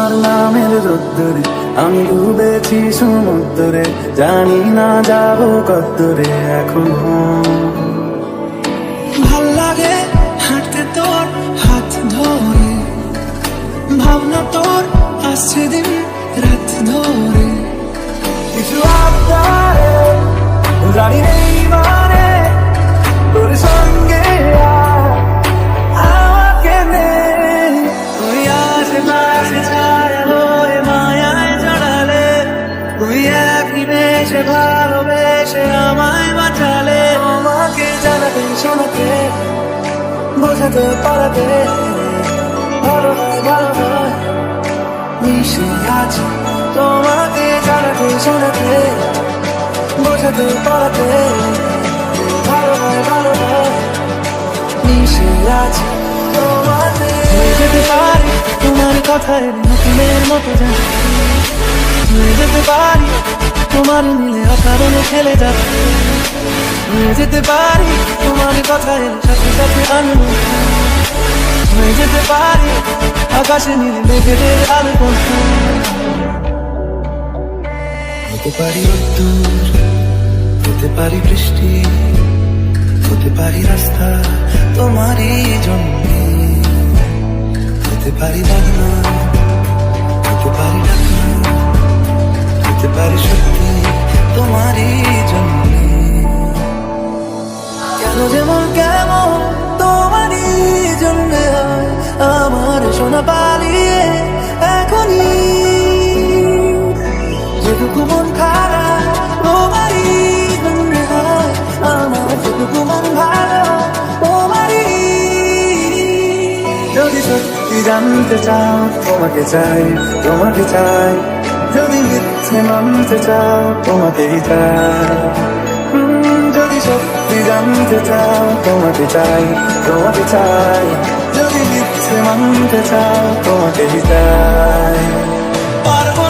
তোমার নামের রোদ্দুরে আমি ডুবেছি সমুদ্রে, জানি না যাবো কদ্দুরে এখনো। ভাল লাগে হাঁটতে তোর হাত ধরে, ভাবনা তোর আসছে দিন রাত ধরে। কিছু আবদারে জানি নেই মানে তোর সঙ্গে আমাকে নেই। তুই আশেপাশে ছায়া হয়ে মায়ায় জড়ালে, তুই এক নিমেষে ভালোবেসে আমায় বাঁচালে। তোমাকে জানাতে শোনাতে বোঝাতে পারাতে ভালো হয় ভালো হয় মিশে আছি। তোমাকে জানাতে শোনাতে বোঝাতে পারাতে ভালো হয় মিশে আছি তোমাতে। হয়ে যেতে পারি তোমার কথায় নতুনের মতো যেন, হয়ে যেতে পারি তোমার মিলে অকারণে খেলে যাবে। হয়ে যেতে পারি তোমার কথায় সাথে সাথে আনন্দ, হয়ে যেতে পারি আকাশে নীল মেঘেদের আলো কণ্ঠ। হতে পারি রোদ্দুর, হতে পারি বৃষ্টি, হতে পারি রাস্তা তোমারই জন্যে, হতে পারি বাংলা, হতে পারি ঢাকা, হতে পারি সত্যি তোমারই জন্যে। কেন যেমন কেমন তোমারই জন্যে হয় আমার সোনা পালিয়ে এখনই। যেটুকু মন খারাপ তোমারই জন্যে হয় আমার, যেটুকু মন ভালো তোমারই। যদি সত্যি জানতে চাও তোমাকে চাই, তোমাকে চাই। যদি মিথ্যে মানতে চাও তোমাকেই চাই। যদি সত্যি জানতে চাও তোমাকে চাই, তোমাকে চাই। যদি মিথ্যে মানতে চাও তোমাকেই চাই। পারবো